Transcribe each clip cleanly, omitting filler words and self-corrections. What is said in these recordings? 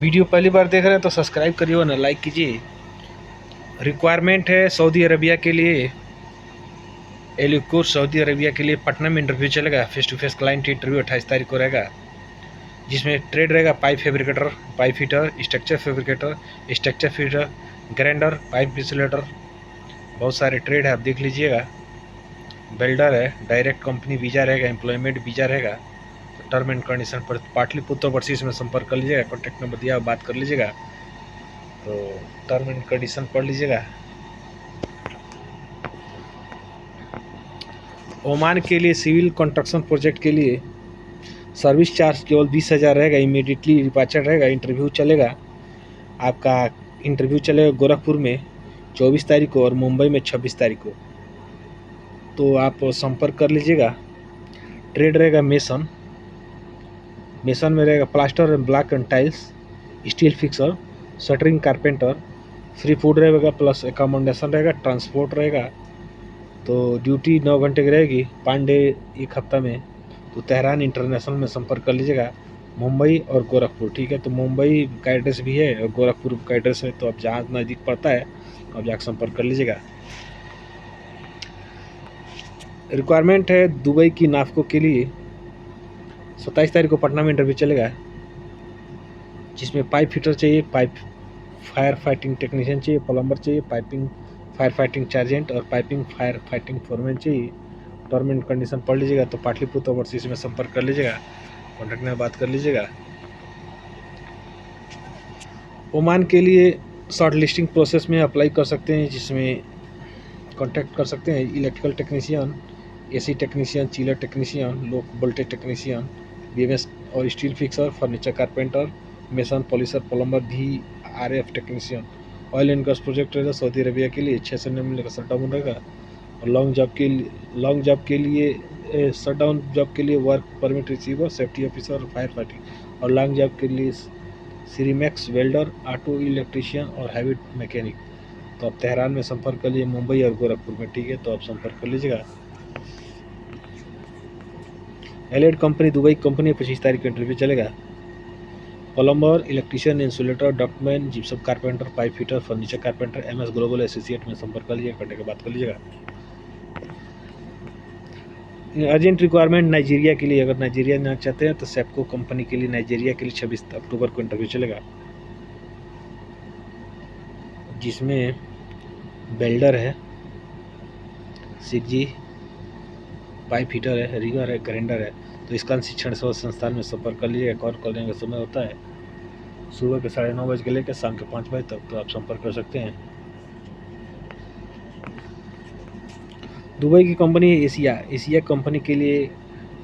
Video पहली बार देख रहे हैं तो सब्सक्राइब करिए और लाइक कीजिए। रिक्वायरमेंट है सऊदी अरबिया के लिए, एलिकोर सऊदी अरबिया के लिए पटना में इंटरव्यू चलेगा। Face to face client interview 28 तारीख को रहेगा, जिसमें ट्रेड रहेगा pipe fabricator, pipe fitter, structure fitter, grinder, pipe insulator. बहुत सारे ट्रेड है, आप देख लीजिएगा। वेल्डर है, डायरेक्ट कंपनी वीज़ा रहेगा, एम्प्लॉयमेंट वीज़ा रहेगा। तो टर्म एंड कंडीशन पर पाटलिपुत्र ओवरसीज में संपर्क कर लीजिएगा। कॉन्टैक्ट नंबर दिया, बात कर लीजिएगा। तो टर्म एंड कंडीशन पढ़ लीजिएगा। ओमान के लिए सिविल कंस्ट्रक्शन प्रोजेक्ट के लिए सर्विस चार्ज केवल 20,000 रहेगा। इमीडिएटली डिपार्चर रहेगा। इंटरव्यू चलेगा, आपका इंटरव्यू चलेगा गोरखपुर में 24 तारीख को और मुंबई में 26 तारीख को। तो आप संपर्क कर लीजिएगा। ट्रेड रहेगा मेसन में रहेगा plaster and block and tiles, steel fixer, shuttering carpenter. Free food रहेगा प्लस एकोमोडेशन रहेगा, ट्रांसपोर्ट रहेगा। तो ड्यूटी 9 घंटे की रहेगी, 5 डे एक हफ्ता में। तो तेहरान इंटरनेशनल में संपर्क कर लीजिएगा, मुंबई और गोरखपुर। ठीक है, तो मुंबई का एड्रेस भी है और गोरखपुर का एड्रेस है, तो आप जहाँ नज़दीक पड़ता है आप जाकर संपर्क कर लीजिएगा। रिक्वायरमेंट है दुबई की नाफको के लिए 27 तारीख को पटना में इंटरव्यू चलेगा, जिसमें पाइप फिटर चाहिए, पाइप फायर फाइटिंग टेक्नीशियन चाहिए, प्लम्बर चाहिए, पाइपिंग फायर फाइटिंग चार्जेंट और पाइपिंग फायर फाइटिंग फोरमैन चाहिए। टर्म एंड कंडीशन पढ़ लीजिएगा। तो पाटलिपुत्र ओवरसीज में संपर्क कर लीजिएगा, कॉन्टैक्ट में बात कर लीजिएगा। ओमान के लिए शॉर्ट लिस्टिंग प्रोसेस में अप्लाई कर सकते हैं, जिसमें कॉन्टैक्ट कर सकते हैं electrical technician, AC technician, chiller technician, low voltage technician, BMS और steel fixer, furniture carpenter, mason, polisher, plumber, VRF technician. Oil and gas project रहेगा सऊदी अरबिया के लिए, 6 से 9 महीने का शटडाउन रहेगा। और लॉन्ग जॉब के लिए work permit receiver, safety officer और फायर फाइटिंग। और लॉन्ग जॉब के लिए सीरीमैक्स, वेल्डर, ऑटो इलेक्ट्रीशियन और हैवी मैकेनिक। तो आप तेहरान में संपर्क कर लीजिए, मुंबई और गोरखपुर में। ठीक है, तो आप संपर्क कर लीजिएगा। एलेड कंपनी दुबई कंपनी 25 तारीख को इंटरव्यू चलेगा। Plumber, electrician, insulator, ductman, gypsum carpenter, pipe fitter, furniture carpenter, MS global associate में संपर्क कर लीजिएगा, करने के बात कर लीजिएगा। अर्जेंट रिक्वायरमेंट नाइजीरिया के लिए, अगर नाइजीरिया जाना चाहते हैं तो सेप्को कंपनी के लिए नाइजीरिया के लिए 26 अक्टूबर को इंटरव्यू चलेगा, जिसमें वेल्डर है, सिग्जी, पाइप हीटर है, रिगर है, ग्राइंडर है। तो इसका शिक्षण संस्थान में संपर्क कर लीजिएगा। कॉल करने का समय होता है सुबह के 9:30 बजे के लेकर शाम के 5 बजे तक, तो आप संपर्क कर सकते हैं। दुबई की कंपनी एशिया कंपनी के लिए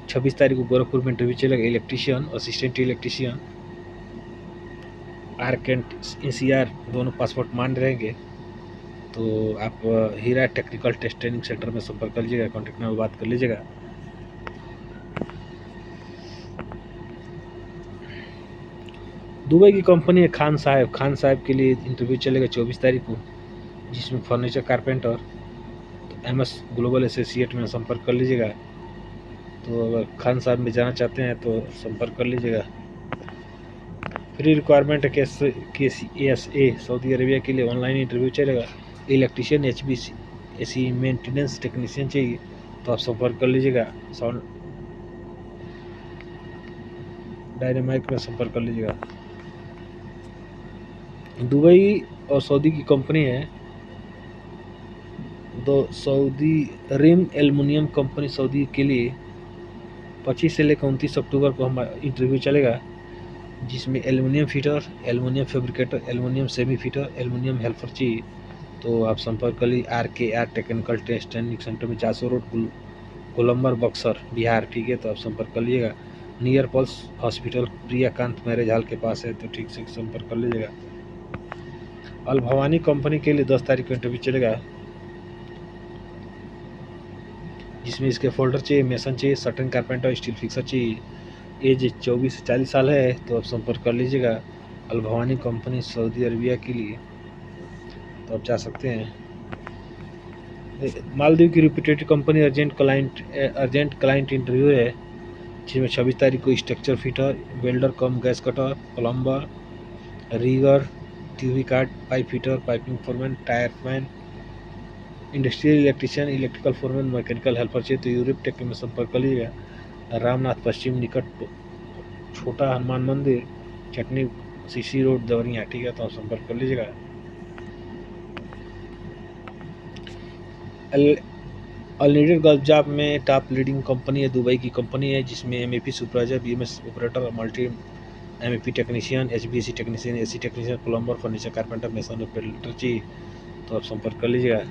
26 तारीख को गोरखपुर में इंटरव्यू चलेगा। Electrician, assistant electrician, arc and ECR दोनों पासपोर्ट मान रहेंगे। तो आप हीरा टेक्निकल टेस्ट ट्रेनिंग सेंटर में संपर्क कर लीजिएगा, कॉन्टैक्ट में बात कर लीजिएगा। दुबई की कंपनी है खान साहब के लिए इंटरव्यू चलेगा 24 तारीख को, जिसमें फर्नीचर कारपेंटर। तो MS ग्लोबल एसोसिएट में संपर्क कर लीजिएगा। तो अगर खान साहब में जाना चाहते हैं तो संपर्क कर लीजिएगा। फ्री रिक्वायरमेंट है KSA सऊदी अरेबिया के लिए ऑनलाइन इंटरव्यू चलेगा। इलेक्ट्रीशियन, HVAC मेंटेनेंस टेक्नीशियन चाहिए, तो आप संपर्क कर लीजिएगा। साउंड डायनामाइक में संपर्क कर लीजिएगा। दुबई और सऊदी की कंपनी है, Saudi rim aluminium company Saudi के लिए 25 से लेकर 29 अक्टूबर को हमारा इंटरव्यू चलेगा, जिसमें aluminium fitter, aluminium fabricator, aluminium semi fitter, aluminium helper चाहिए। तो आप संपर्क कर लीजिए RKR technical test training centre में 400 रोड कोलंबर, बक्सर, बिहार। ठीक है, तो आप संपर्क कर लीजिएगा। Near pulse hospital Priyakant marriage hall के पास है, तो ठीक से संपर्क कर लीजिएगा। अल भवानी कंपनी के लिए 10 तारीख को इंटरव्यू चलेगा, जिसमें इसके फोल्डर चाहिए, मेसन चाहिए, शटरिंग कारपेंटर, स्टील फिक्सर चाहिए। एज 24 से 40 साल है, तो आप संपर्क कर लीजिएगा। Al Bhavani company Saudi Arabia के लिए, तो आप जा सकते हैं। मालदीव की reputed company urgent client interview है, जिसमें 26 तारीख को structure fitter, welder cum gas cutter, plumber, rigger, TV card, pipe fitter, piping foreman, tyre man, industrial electrician, electrical foreman, mechanical helper चाहिए तो यूरोप टेक में संपर्क कर लीजिएगा। रामनाथ पश्चिम निकट छोटा हनुमान मंदिर, चटनी सीसी रोड, देवरिया, ठीक है, तो आप संपर्क कर लीजिएगा। अनलिमिटेड गल्फ जॉब में टॉप लीडिंग कंपनी है, दुबई की कंपनी है, जिसमें MAP supervisor, BMS operator, multi MAP technician, एचबीसी technician, AC technician, plumber, furniture carpenter, mason और पेल्टर चाहिए तो आप संपर्क कर लीजिएगा।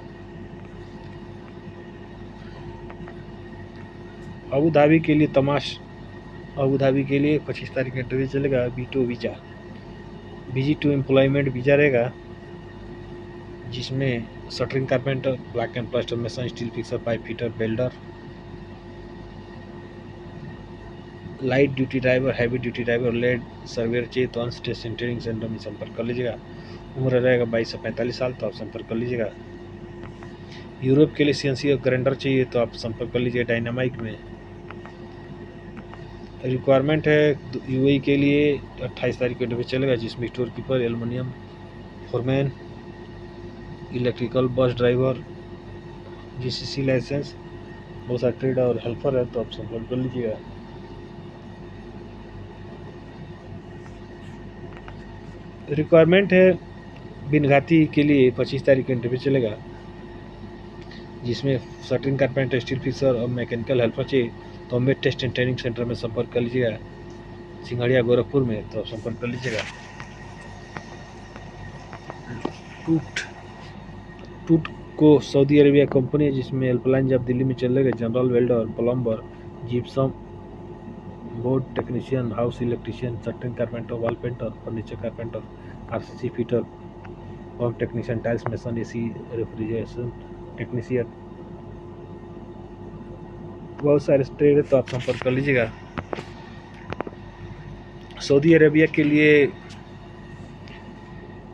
अबू धाबी के लिए अबू धाबी के लिए 25 तारीख का इंटरव्यू चलेगा। B2 visa, VG2 employment visa रहेगा, जिसमें shuttering carpenter, block and plaster mason, steel fixer, pipe fitter, welder, light duty driver, heavy duty driver, lead surveyor चाहिए तो अंश टेस्ट सेंटरिंग सेंटर में संपर्क कर लीजिएगा। उम्र रहेगा 22 से 45 साल तो आप संपर्क कर लीजिएगा। यूरोप के लिए सीएनसी और ग्राइंडर चाहिए तो आप संपर्क कर लीजिए डायनामाइट में। रिक्वायरमेंट है यूएई के लिए 28 तारीख को इंटरव्यू चलेगा, जिसमें store keeper, aluminium foreman, electrical bus driver, GCC licence, बहुत सारे ट्रेड और हेल्पर है तो आप संपर्क कर लीजिएगा। रिक्वायरमेंट है बिनघाती के लिए 25 तारीख को इंटरव्यू चलेगा, जिसमें शटरिंग कारपेंटर, स्टील फिक्सर और मैकेनिकल हेल्पर चाहिए तो अम्बेड टेस्ट एंड ट्रेनिंग सेंटर में संपर्क कर लीजिएगा, सिंघड़िया गोरखपुर में, तो आप संपर्क कर लीजिएगा। टूट को सऊदी अरेबिया कंपनी है, जिसमें हेल्पलाइन जॉब दिल्ली में चलेगा, general welder, plumber, gypsum board technician, house electrician, shuttering carpenter, wall painter, furniture carpenter, RCC fitter, home technician, tiles mason, AC refrigeration technician, बहुत सारे ट्रेड है तो आप संपर्क कर लीजिएगा। सऊदी अरेबिया के लिए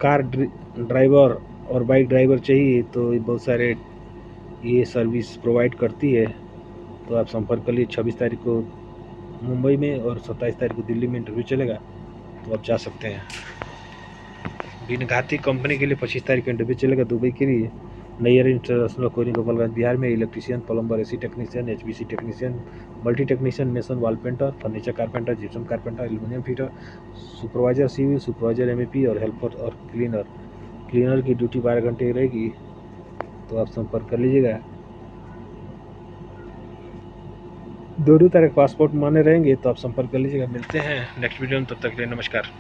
कार ड्राइवर और बाइक ड्राइवर चाहिए तो बहुत सारे ये सर्विस प्रोवाइड करती है तो आप संपर्क कर लीजिए। 26 तारीख को मुंबई में और 27 तारीख को दिल्ली में इंटरव्यू चलेगा तो आप जा सकते हैं। बिनघाती कंपनी के लिए 25 तारीख को इंटरव्यू चलेगा दुबई के लिए। नैयर इंटरनेशनल कोरिंग गोपालगंज बिहार में इलेक्ट्रिशियन, प्लम्बर, एसी टेक्नीशियन, एचबीसी technician, multi technician, mason, wall painter, furniture carpenter, gypsum carpenter, aluminium fitter, supervisor civil, supervisor MEP और हेल्पर और क्लीनर की ड्यूटी 12 घंटे रहेगी तो आप संपर्क कर लीजिएगा। दोनों तरह पासपोर्ट मान्य रहेंगे तो आप संपर्क कर लीजिएगा। मिलते हैं नेक्स्ट वीडियो में, तब तक के लिए नमस्कार।